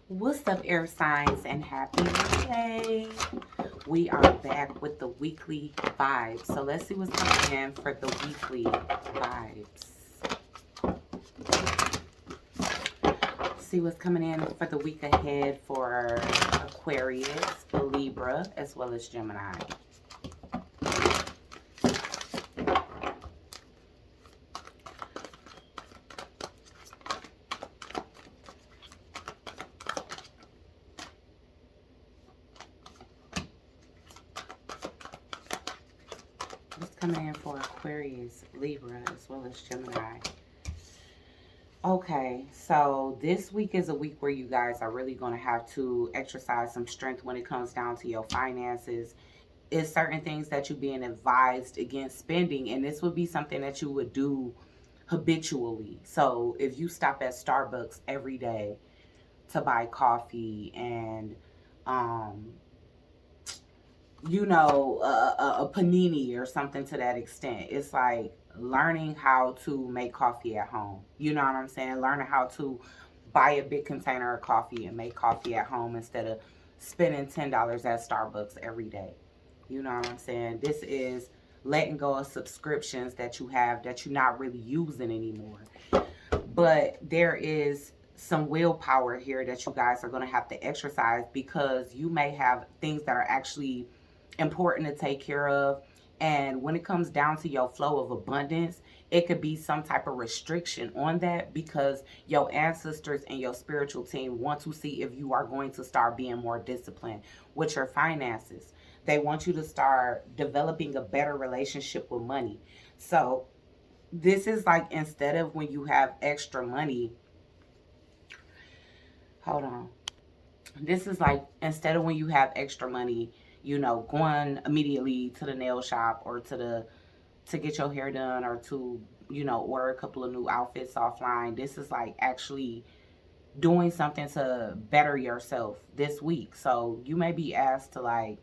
What's up, air signs, and happy Monday? We are back with the weekly vibes. So let's see what's coming in for the weekly vibes. See what's coming in for the week ahead for Aquarius, Libra, as well as Gemini. What's coming in for Aquarius, Libra, as well as Gemini? Okay, so this week is a week where you guys are really going to have to exercise some strength when it comes down to your finances. It's certain things that you're being advised against spending, and this would be something that you would do habitually. So if you stop at Starbucks every day to buy coffee and um, a panini or something to that extent. It's like learning how to make coffee at home. You know what I'm saying? Learning how to buy a big container of coffee and make coffee at home instead of spending $10 at Starbucks every day. You know what I'm saying? This is letting go of subscriptions that you have that you're not really using anymore. But there is some willpower here that you guys are going to have to exercise because you may have things that are actually important to take care of. And when it comes down to your flow of abundance, it could be some type of restriction on that because your ancestors and your spiritual team want to see if you are going to start being more disciplined with your finances. They want you to start developing a better relationship with money. So, this is like instead of when you have extra money, hold on. This is like instead of when you have extra money, going immediately to the nail shop or to get your hair done or to, order a couple of new outfits offline. This is like actually doing something to better yourself this week. So you may be asked to like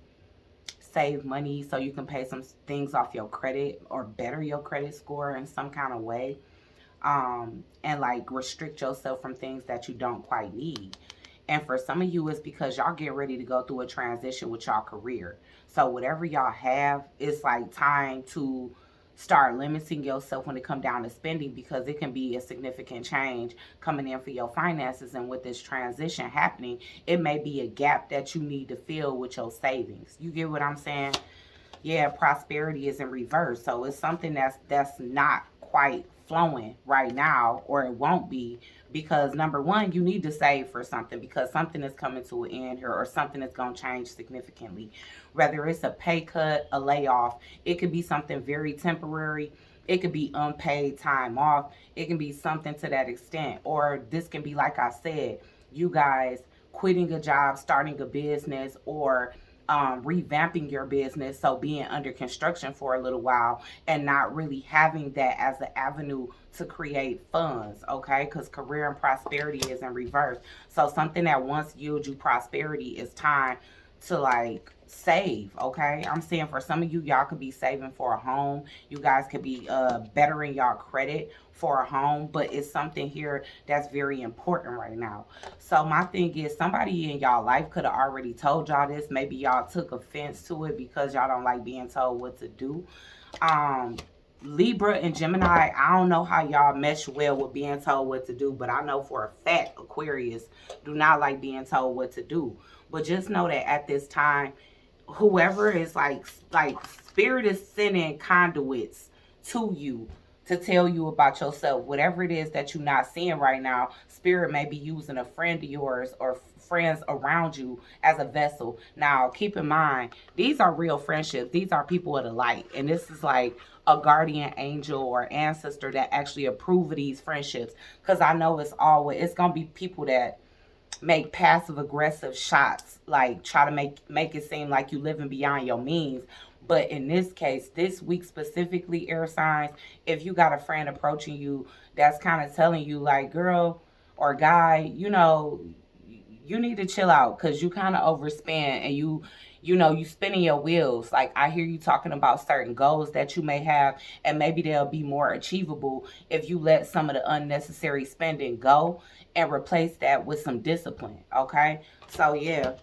save money so you can pay some things off your credit or better your credit score in some kind of way. And like restrict yourself from things that you don't quite need. And for some of you, it's because y'all get ready to go through a transition with y'all career. So whatever y'all have, it's like time to start limiting yourself when it come down to spending because it can be a significant change coming in for your finances. And with this transition happening, it may be a gap that you need to fill with your savings. You get what I'm saying? Yeah, prosperity is in reverse. So it's something that's not quite flowing right now, or it won't be because number one, you need to save for something because something is coming to an end here or something is going to change significantly. Whether it's a pay cut, a layoff, it could be something very temporary. It could be unpaid time off. It can be something to that extent. Or this can be, like I said, you guys quitting a job, starting a business, or revamping your business, so being under construction for a little while and not really having that as an avenue to create funds, okay? Because career and prosperity is in reverse. So something that once yields you prosperity is time to like save, okay? I'm saying for some of you, y'all could be saving for a home. You guys could be bettering y'all credit for a home, but it's something here that's very important right now. So my thing is somebody in y'all life could have already told y'all this. Maybe y'all took offense to it because y'all don't like being told what to do. Um Libra and Gemini, I don't know how y'all mesh well with being told what to do, but I know for a fact Aquarius do not like being told what to do. But just know that at this time, whoever is like spirit is sending conduits to you to tell you about yourself. Whatever it is that you're not seeing right now, spirit may be using a friend of yours or friends around you as a vessel. Now keep in mind, these are real friendships. These are people of the light, and this is like a guardian angel or ancestor that actually approve of these friendships, because I know it's gonna be people that make passive aggressive shots, like try to make it seem like you living beyond your means. But in this case, this week specifically, air signs, if you got a friend approaching you that's kind of telling you like, girl or guy, you need to chill out because you kind of overspend and You know, you spinning your wheels. Like, I hear you talking about certain goals that you may have, and maybe they'll be more achievable if you let some of the unnecessary spending go and replace that with some discipline. Okay. So yeah.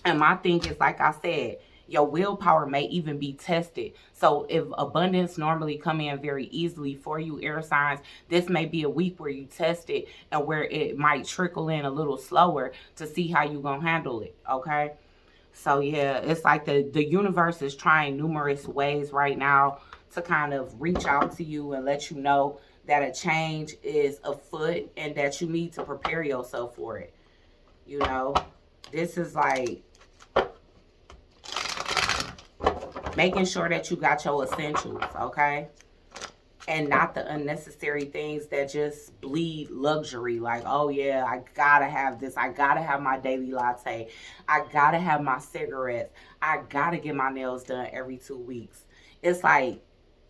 And my thing is, like I said, your willpower may even be tested. So if abundance normally come in very easily for you, air signs, this may be a week where you test it and where it might trickle in a little slower to see how you gonna handle it. Okay. So yeah, it's like the universe is trying numerous ways right now to kind of reach out to you and let you know that a change is afoot and that you need to prepare yourself for it. You know, this is like making sure that you got your essentials, okay? And not the unnecessary things that just bleed luxury. Like, oh yeah, I gotta have this. I gotta have my daily latte. I gotta have my cigarettes. I gotta get my nails done every 2 weeks. It's like,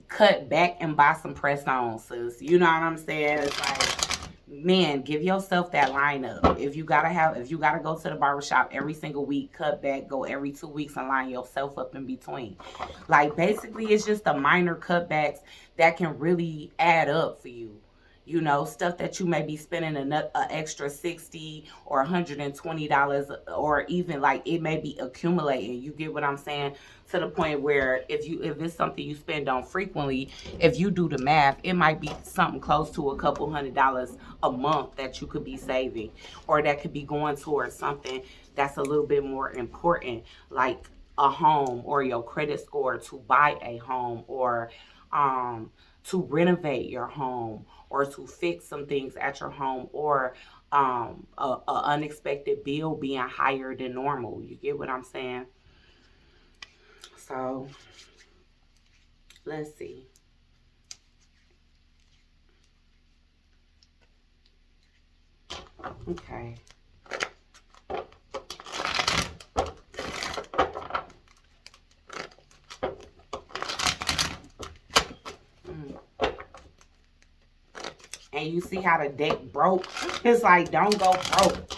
cut back and buy some press on, sis. You know what I'm saying? It's like, man, give yourself that lineup. If you gotta go to the barbershop every single week, cut back, go every 2 weeks and line yourself up in between. Like, basically, it's just the minor cutbacks that can really add up for you. You know, stuff that you may be spending a extra 60 or $120, or even like it may be accumulating. You get what I'm saying? To the point where if it's something you spend on frequently, if you do the math, it might be something close to a couple $100 a month that you could be saving, or that could be going towards something that's a little bit more important, like a home or your credit score to buy a home, or to renovate your home, or to fix some things at your home, or a unexpected bill being higher than normal. You get what I'm saying? So let's see. Okay. Mm. And you see how the deck broke? It's like, don't go broke.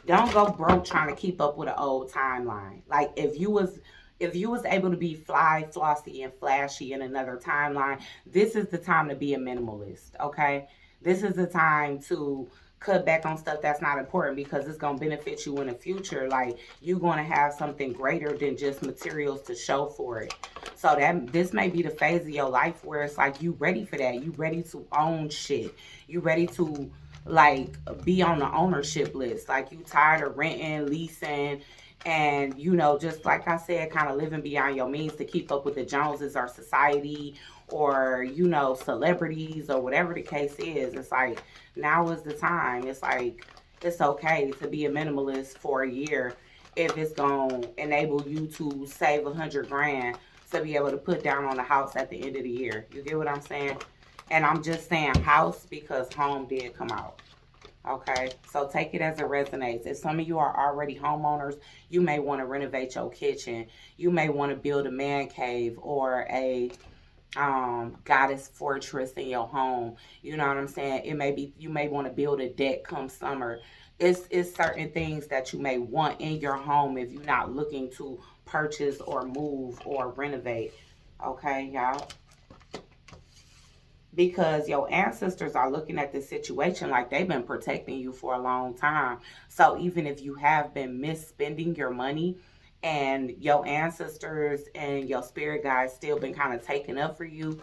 Don't go broke trying to keep up with an old timeline. Like, if you was able to be fly, flossy, and flashy in another timeline, this is the time to be a minimalist, okay? This is the time to cut back on stuff that's not important, because it's going to benefit you in the future. Like, you're going to have something greater than just materials to show for it. So that this may be the phase of your life where it's like, you ready for that. You ready to own shit. You ready to, like, be on the ownership list. Like, you tired of renting, leasing, and, you know, just like I said, kind of living beyond your means to keep up with the Joneses or society, or, you know, celebrities, or whatever the case is. It's like, now is the time. It's like, it's okay to be a minimalist for a year if it's going to enable you to save 100 grand to be able to put down on the house at the end of the year. You get what I'm saying? And I'm just saying house because home did come out. Okay, so take it as it resonates. If some of you are already homeowners, you may want to renovate your kitchen. You may want to build a man cave or a goddess fortress in your home. You know what I'm saying? It may be, you may want to build a deck come summer. It's certain things that you may want in your home if you're not looking to purchase or move or renovate. Okay, y'all, because your ancestors are looking at this situation like they've been protecting you for a long time. So even if you have been misspending your money, and your ancestors and your spirit guides still been kind of taking up for you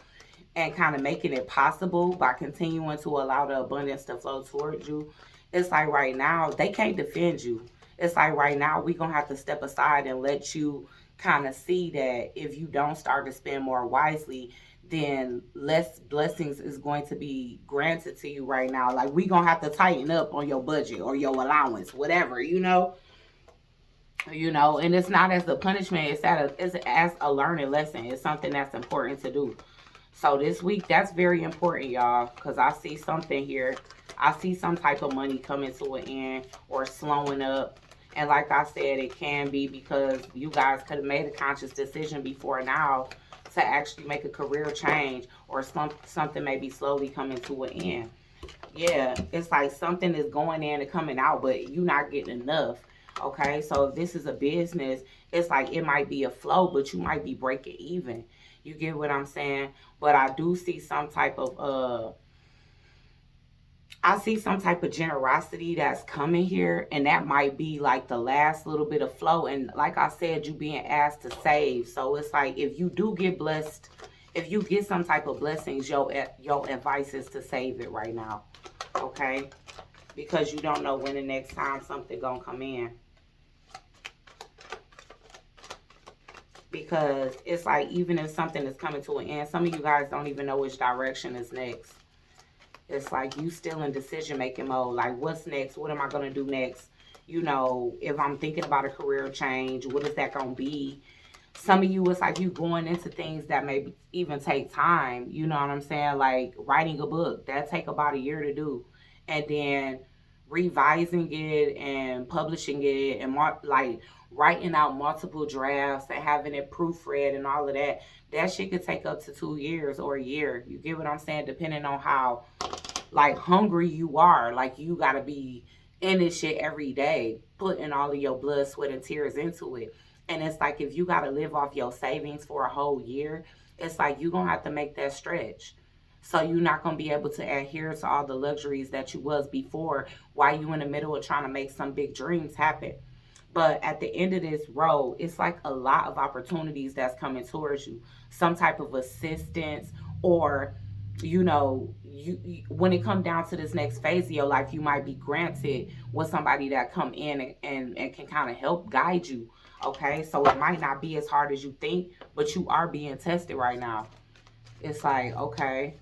and kind of making it possible by continuing to allow the abundance to flow towards you, it's like right now they can't defend you. It's like right now we gonna have to step aside and let you kind of see that if you don't start to spend more wisely, then less blessings is going to be granted to you right now. Like, we gonna have to tighten up on your budget or your allowance, whatever, and it's not as a punishment. It's as a learning lesson. It's something that's important to do. So this week, that's very important, y'all, because I see something here. I see some type of money coming to an end or slowing up. And like I said, it can be because you guys could have made a conscious decision before now to actually make a career change, or something may be slowly coming to an end. Yeah, it's like something is going in and coming out, but you're not getting enough. Okay, so if this is a business, it's like it might be a flow, but you might be breaking even. You get what I'm saying? But I do see some type of I see some type of generosity that's coming here, and that might be like the last little bit of flow. And like I said, you being asked to save. So it's like if you do get blessed, if you get some type of blessings, your advice is to save it right now, okay? Because you don't know when the next time something gonna come in. Because it's like even if something is coming to an end, some of you guys don't even know which direction is next. It's like you still in decision making mode. Like, what's next? What am I gonna do next? You know, if I'm thinking about a career change, what is that gonna be? Some of you, it's like you going into things that may even take time. You know what I'm saying? Like writing a book that take about a year to do, and then revising it and publishing it and like writing out multiple drafts and having it proofread and all of that. That shit could take up to 2 years or a year. You get what I'm saying? Depending on how like hungry you are. Like you gotta be in this shit every day, putting all of your blood, sweat, and tears into it. And it's like if you gotta live off your savings for a whole year, it's like you gonna have to make that stretch. So you're not gonna be able to adhere to all the luxuries that you was before while you in the middle of trying to make some big dreams happen. But at the end of this road, it's like a lot of opportunities that's coming towards you. Some type of assistance, or when it comes down to this next phase of your life, you might be granted with somebody that come in and can kind of help guide you. Okay, so it might not be as hard as you think, but you are being tested right now. It's like, okay,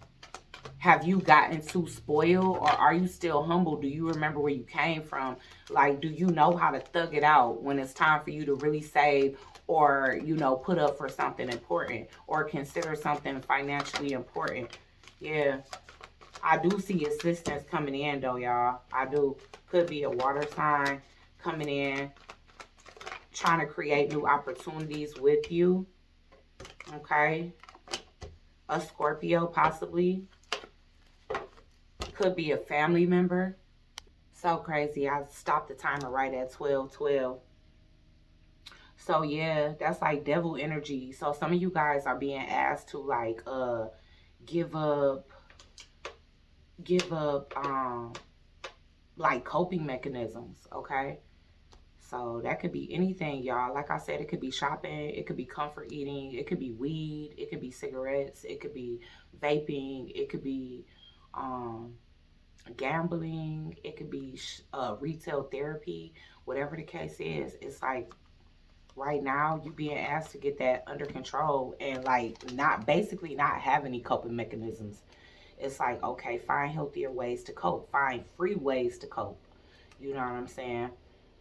have you gotten too spoiled, or are you still humble? Do you remember where you came from? Like, do you know how to thug it out when it's time for you to really save, or put up for something important, or consider something financially important? Yeah, I do see assistance coming in though, y'all. I do. Could be a water sign coming in, trying to create new opportunities with you. Okay, a Scorpio possibly. Could be a family member. So crazy. I stopped the timer right at 12:12. So yeah, that's like devil energy. So some of you guys are being asked to like give up give up like coping mechanisms, okay? So that could be anything, y'all. Like I said, it could be shopping, it could be comfort eating, it could be weed, it could be cigarettes, it could be vaping, it could be um gambling, it could be retail therapy, whatever the case is. It's like right now you being asked to get that under control and like not basically not have any coping mechanisms. It's like, okay, find healthier ways to cope, find free ways to cope. You know what I'm saying?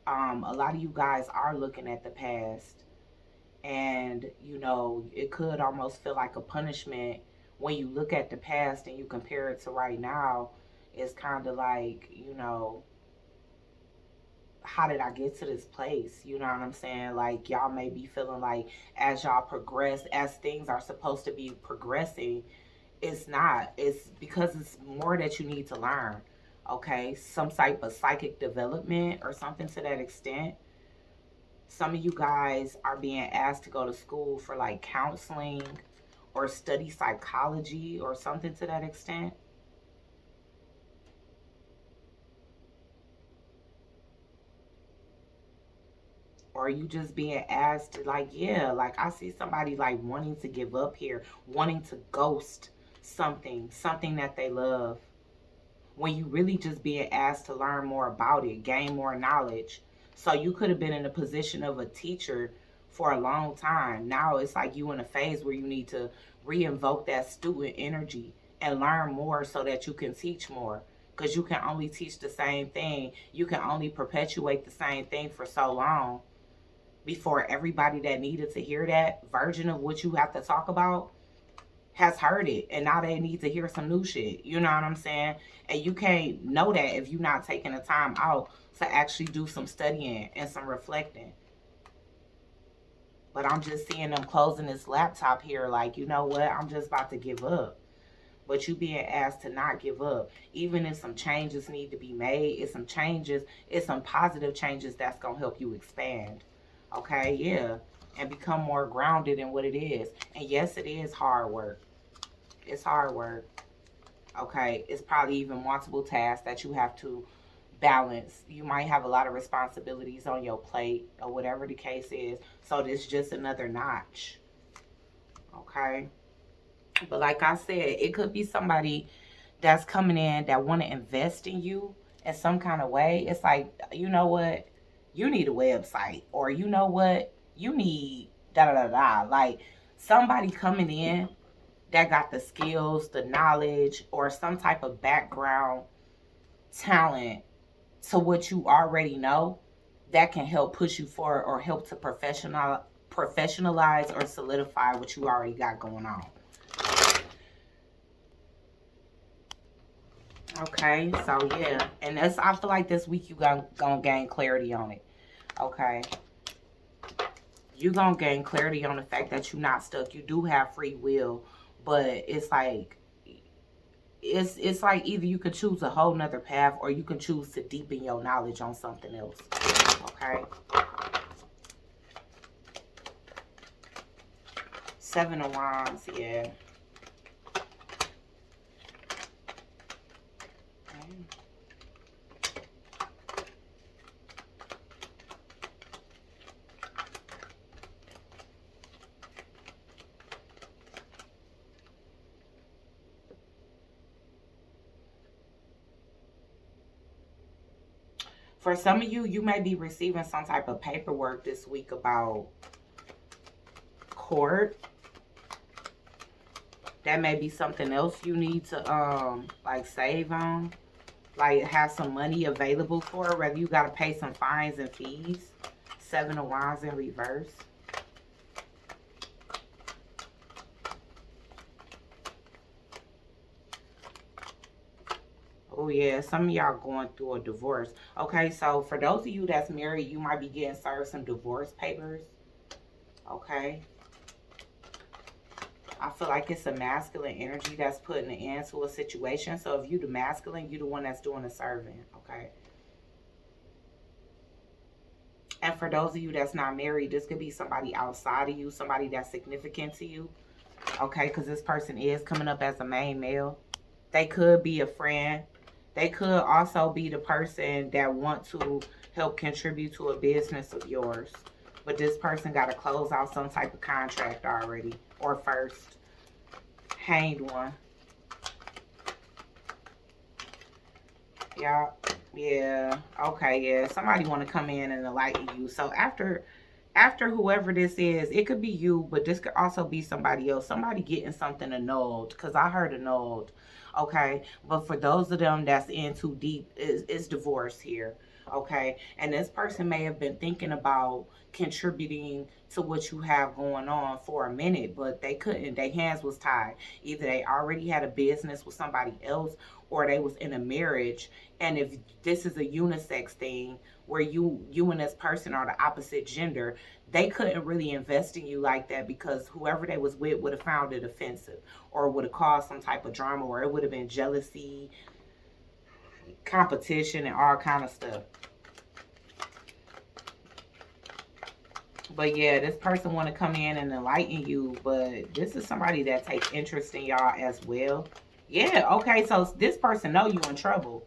A lot of you guys are looking at the past, and it could almost feel like a punishment when you look at the past and you compare it to right now. It's kind of like, how did I get to this place? You know what I'm saying? Like, y'all may be feeling like as y'all progress, as things are supposed to be progressing, it's not. It's because it's more that you need to learn. Okay, some type of psychic development or something to that extent. Some of you guys are being asked to go to school for like counseling or study psychology or something to that extent. Or you just being asked to, like, yeah, like I see somebody like wanting to give up here, wanting to ghost something that they love, when you really just being asked to learn more about it, gain more knowledge. So you could have been in a position of a teacher for a long time. Now it's like you in a phase where you need to re-invoke that student energy and learn more so that you can teach more. Because you can only teach the same thing. You can only perpetuate the same thing for so long before everybody that needed to hear that version of what you have to talk about has heard it, and now they need to hear some new shit. You know what I'm saying? And you can't know that if you're not taking the time out to actually do some studying and some reflecting. But I'm just seeing them closing this laptop here like, you know what, I'm just about to give up. but you being asked to not give up. Even if some changes need to be made, it's some positive changes that's gonna help you expand. Okay, yeah. And become more grounded in what it is. And yes, it is hard work. It's hard work. Okay. It's probably even multiple tasks that you have to balance. You might have a lot of responsibilities on your plate or whatever the case is. So this is just another notch. Okay. But like I said, it could be somebody that's coming in that want to invest in you in some kind of way. It's like, you know what? You need a website, or you know what? You need da da da da. Like somebody coming in that got the skills, the knowledge, or some type of background talent to what you already know that can help push you forward or help to professionalize or solidify what you already got going on. Okay, so yeah, and that's, I feel like this week you gonna gain clarity on it. Okay, you gonna gain clarity on the fact that you're not stuck. You do have free will, but it's like either you could choose a whole nother path or you can choose to deepen your knowledge on something else. Okay. Seven of Wands, yeah. For some of you, you may be receiving some type of paperwork this week about court. That may be something else you need to like save on. Like have some money available for, whether you gotta pay some fines and fees. Seven of Wands in reverse. Oh yeah, some of y'all going through a divorce. Okay, so for those of you that's married, you might be getting served some divorce papers. Okay. I feel like it's a masculine energy that's putting an end to a situation. So if you the masculine, you the one that's doing the serving. Okay. And for those of you that's not married, this could be somebody outside of you, somebody that's significant to you. Okay, because this person is coming up as a main male. They could be a friend. They could also be the person that want to help contribute to a business of yours. But this person got to close out some type of contract already. Or first. Hanged one. Yeah. Yeah. Okay, yeah. Somebody want to come in and enlighten you. So after whoever this is, it could be you, but this could also be somebody else. Somebody getting something annulled, because I heard annulled. Okay, but for those of them that's in too deep, is divorce here. Okay, and this person may have been thinking about contributing to what you have going on for a minute, but they couldn't. Their hands was tied. Either they already had a business with somebody else, or they was in a marriage. And if this is a unisex thing where you and this person are the opposite gender, they couldn't really invest in you like that because whoever they was with would have found it offensive or would have caused some type of drama, or it would have been jealousy, competition, and all kind of stuff. But yeah, this person want to come in and enlighten you, but this is somebody that takes interest in y'all as well. Yeah, okay, so this person know you in trouble.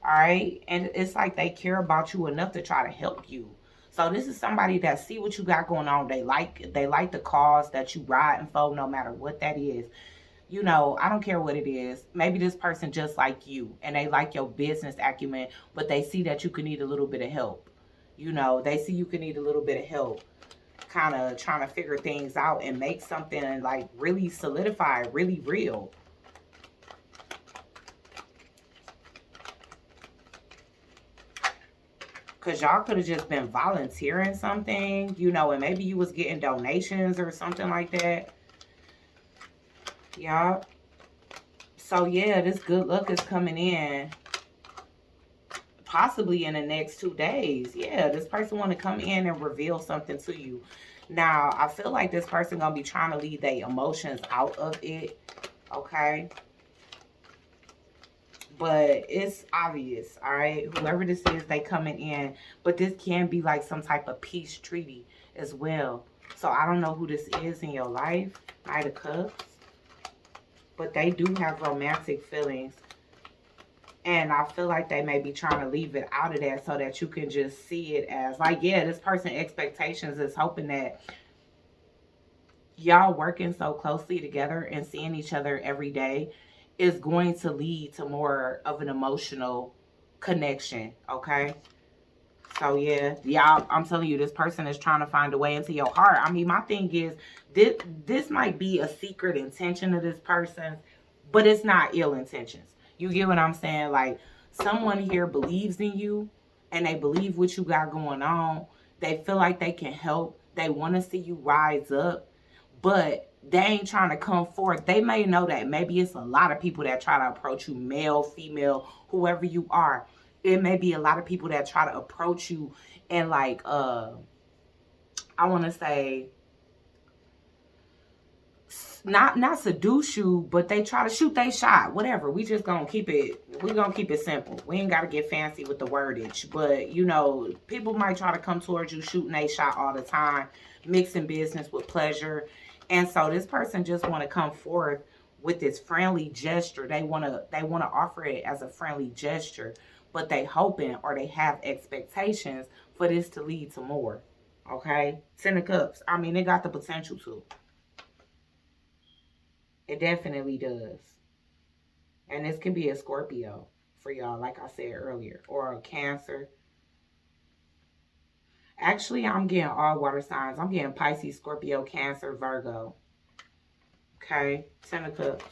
All right, and it's like they care about you enough to try to help you. So this is somebody that see what you got going on. They like the cause that you riding for, no matter what that is. You know, I don't care what it is. Maybe this person just like you and they like your business acumen, but they see that you could need a little bit of help. You know, they see you could need a little bit of help, kind of trying to figure things out and make something like really solidify, really real. Because y'all could have just been volunteering something, you know, and maybe you was getting donations or something like that. Yeah. So, yeah, this good luck is coming in possibly in the next 2 days. Yeah, this person want to come in and reveal something to you. Now, I feel like this person going to be trying to leave their emotions out of it. Okay. But it's obvious, all right? Whoever this is, they coming in. But this can be like some type of peace treaty as well. So I don't know who this is in your life. Knight of Cups. But they do have romantic feelings. And I feel like they may be trying to leave it out of that so that you can just see it as like, yeah, this person expectations is hoping that y'all working so closely together and seeing each other every day is going to lead to more of an emotional connection. Okay. So yeah, y'all, I'm telling you, this person is trying to find a way into your heart. I mean, my thing is this might be a secret intention of this person, but it's not ill intentions. You get what I'm saying? Like, someone here believes in you and they believe what you got going on. They feel like they can help. They want to see you rise up, but they ain't trying to come forth. They may know that maybe it's a lot of people that try to approach you, male, female, whoever you are. It may be a lot of people that try to approach you and like I want to say not seduce you, but they try to shoot their shot. Whatever. We gonna keep it simple. We ain't gotta get fancy with the wordage. But you know, people might try to come towards you shooting their shot all the time, mixing business with pleasure. And so this person just wanna come forth with this friendly gesture. They wanna offer it as a friendly gesture, but they hoping or they have expectations for this to lead to more. Okay? Ten of Cups. I mean, it got the potential to. It definitely does. And this can be a Scorpio for y'all, like I said earlier, or a Cancer. Actually, I'm getting all water signs. I'm getting Pisces, Scorpio, Cancer, Virgo. Okay, Ten of Cups.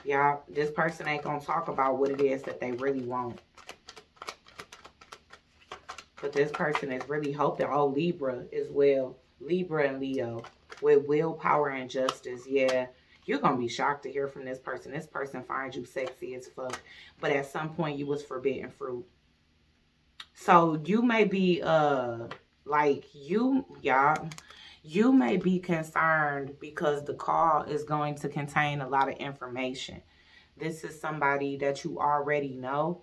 Y'all, this person ain't gonna talk about what it is that they really want. But this person is really hoping. Oh, Libra as well. Libra and Leo with willpower and justice. Yeah, you're going to be shocked to hear from this person. This person finds you sexy as fuck. But at some point, you was forbidden fruit. So you may be, like, y'all, you may be concerned because the call is going to contain a lot of information. This is somebody that you already know.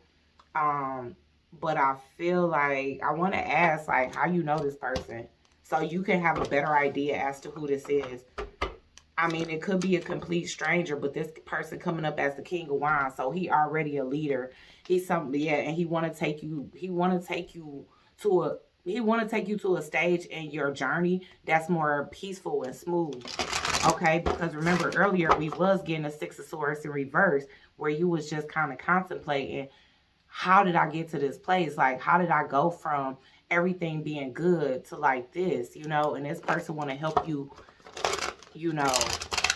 Um, but I feel like I want to ask, like, how you know this person, so you can have a better idea as to who this is. I mean, it could be a complete stranger, but this person coming up as the King of Wands, so he already a leader. He's something, yeah, and he want to take you. He want to take you to a. He want to take you to a stage in your journey that's more peaceful and smooth. Okay, because remember earlier we was getting a Six of Swords in reverse, where you was just kind of contemplating, how did I get to this place? Like, how did I go from everything being good to like this, you know? And this person want to help you, you know,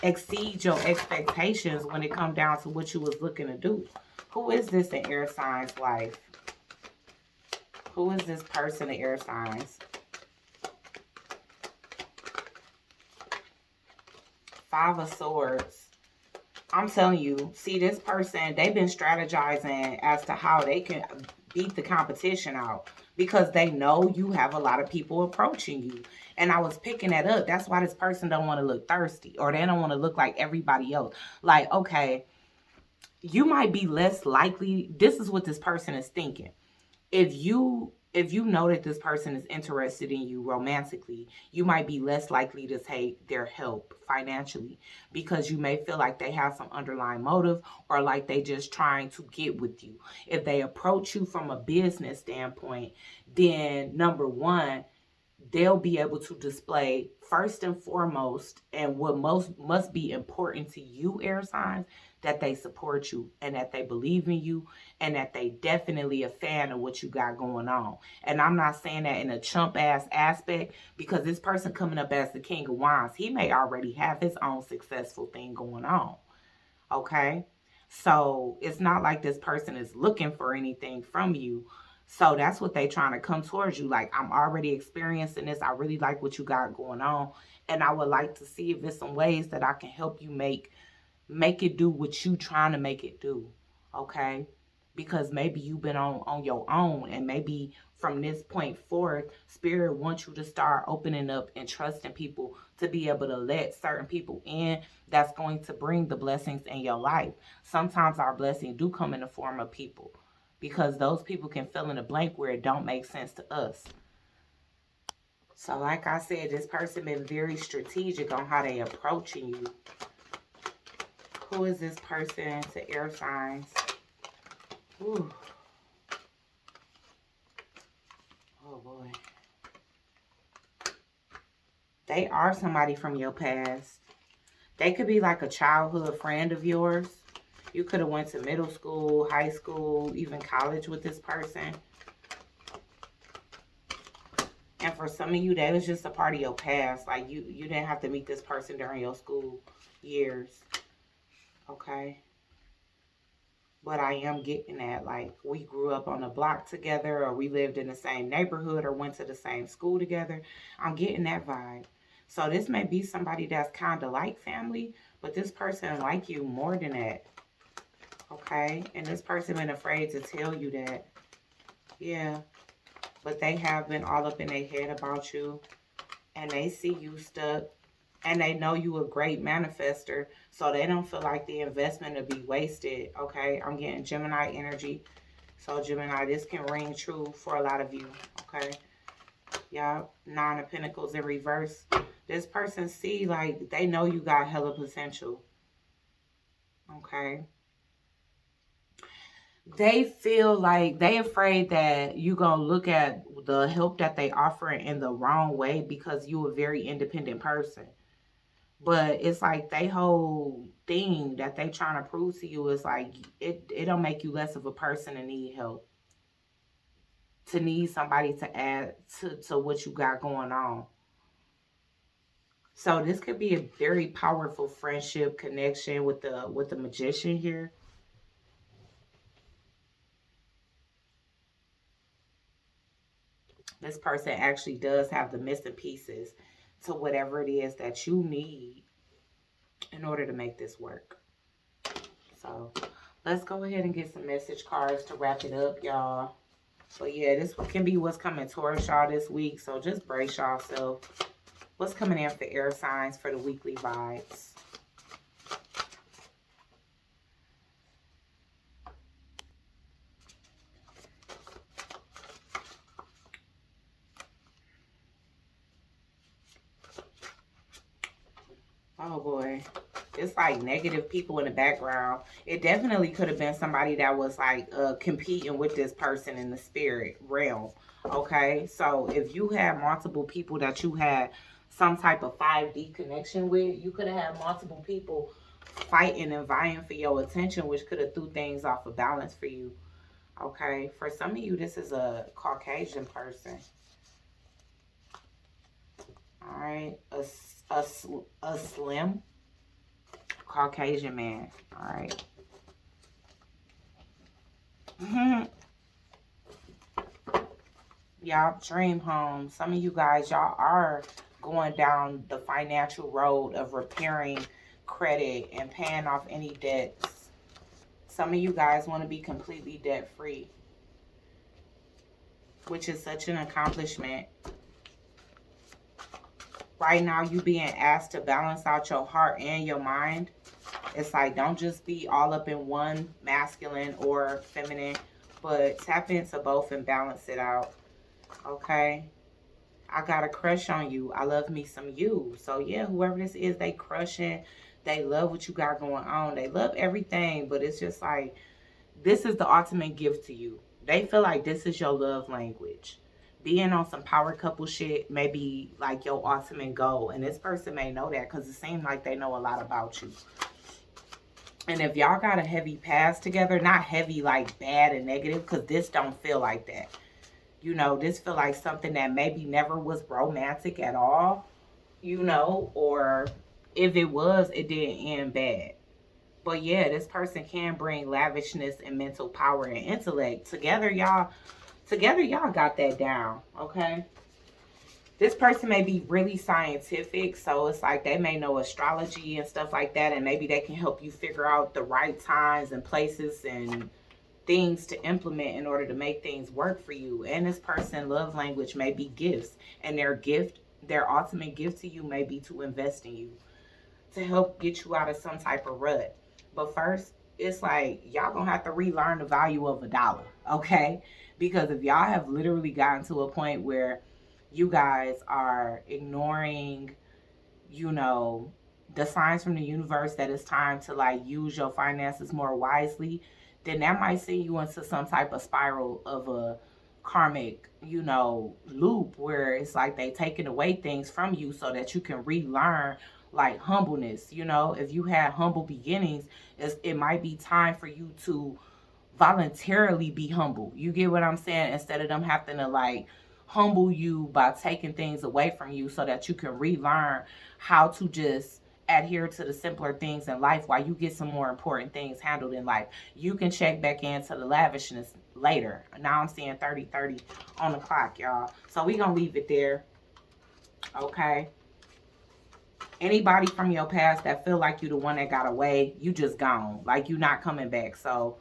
exceed your expectations when it comes down to what you was looking to do. Who is this in air signs life? Who is this person in air signs? Five of Swords. I'm telling you, see, this person, they've been strategizing as to how they can beat the competition out, because they know you have a lot of people approaching you. And I was picking that up. That's why this person don't want to look thirsty, or they don't want to look like everybody else. Like, okay, you might be less likely. This is what this person is thinking. If you know that this person is interested in you romantically, you might be less likely to take their help financially, because you may feel like they have some underlying motive, or like they just trying to get with you. If they approach you from a business standpoint, then number one, they'll be able to display first and foremost, and what most must be important to you, air signs, that they support you and that they believe in you and that they definitely a fan of what you got going on. And I'm not saying that in a chump ass aspect, because this person coming up as the King of Wands, he may already have his own successful thing going on. Okay, so it's not like this person is looking for anything from you. So that's what they trying to come towards you. Like, I'm already experiencing this. I really like what you got going on. And I would like to see if there's some ways that I can help you make it do what you trying to make it do. Okay. because maybe you've been on your own, and maybe from this point forth, spirit wants you to start opening up and trusting people to be able to let certain people in that's going to bring the blessings in your life. Sometimes our blessings do come in the form of people, because those people can fill in a blank where it don't make sense to us. So like I said, this person been very strategic on how they approaching you. Who is this person to air signs? Ooh. Oh boy. They are somebody from your past. They could be like a childhood friend of yours. You could have went to middle school, high school, even college with this person. And for some of you, that was just a part of your past. Like you didn't have to meet this person during your school years. Okay. But I am getting that, like, we grew up on a block together, or we lived in the same neighborhood, or went to the same school together. I'm getting that vibe. So this may be somebody that's kind of like family, but this person like you more than that. Okay? And this person been afraid to tell you that. Yeah. But they have been all up in their head about you. And they see you stuck. And they know you a great manifester, so they don't feel like the investment will be wasted, okay? I'm getting Gemini energy. So, Gemini, this can ring true for a lot of you, okay? Yeah, Nine of Pentacles in reverse. This person see, like, they know you got hella potential, okay? They feel like they afraid that you gonna look at the help that they offering in the wrong way, because you a very independent person. But it's like they whole thing that they trying to prove to you is like it don't make you less of a person to need help. To need somebody to add to what you got going on. So this could be a very powerful friendship connection with the magician here. This person actually does have the missing pieces to whatever it is that you need in order to make this work. So let's go ahead and get some message cards to wrap it up, y'all. But yeah, this can be what's coming towards y'all this week. So just brace yourself. What's coming in for air signs for the weekly vibes? Oh boy. It's like negative people in the background. It definitely could have been somebody that was like competing with this person in the spirit realm. Okay. So if you had multiple people that you had some type of 5D connection with, you could have had multiple people fighting and vying for your attention, which could have threw things off of balance for you. Okay. For some of you, this is a Caucasian person. All right. A slim Caucasian man. All right. Y'all dream home. Some of you guys, y'all are going down the financial road of repairing credit and paying off any debts. Some of you guys want to be completely debt free, which is such an accomplishment. Right now, you being asked to balance out your heart and your mind. It's like, don't just be all up in one, masculine or feminine, but tap into both and balance it out. Okay? I got a crush on you. I love me some you. So yeah, whoever this is, they crushing. They love what you got going on. They love everything, but it's just like, this is the ultimate gift to you. They feel like this is your love language. Being on some power couple shit may be like your ultimate goal. And this person may know that, because it seems like they know a lot about you. And if y'all got a heavy past together, not heavy like bad and negative, because this don't feel like that. You know, this feel like something that maybe never was romantic at all, you know, or if it was, it didn't end bad. But yeah, this person can bring lavishness and mental power and intellect. Together, y'all got that down, okay? This person may be really scientific, so it's like they may know astrology and stuff like that, and maybe they can help you figure out the right times and places and things to implement in order to make things work for you. And this person love language may be gifts, and their ultimate gift to you may be to invest in you, to help get you out of some type of rut. But first, it's like y'all gonna have to relearn the value of a dollar, okay? Because if y'all have literally gotten to a point where you guys are ignoring, you know, the signs from the universe that it's time to like use your finances more wisely, then that might send you into some type of spiral of a karmic, loop where it's like they taking away things from you so that you can relearn like humbleness. If you had humble beginnings, it might be time for you to voluntarily be humble. You get what I'm saying? Instead of them having to like humble you by taking things away from you so that you can relearn how to just adhere to the simpler things in life while you get some more important things handled in life. You can check back into the lavishness later. Now I'm seeing 30:30 on the clock, y'all. So we gonna leave it there. Okay. Anybody from your past that feel like you the one that got away, you just gone. Like you not coming back. So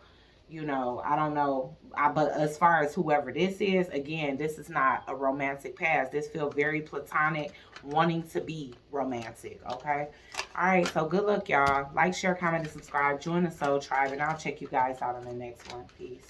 I don't know. But as far as whoever this is, again, this is not a romantic past. This feels very platonic, wanting to be romantic, okay? All right, so good luck, y'all. Like, share, comment, and subscribe. Join the Soul Tribe, and I'll check you guys out on the next one. Peace.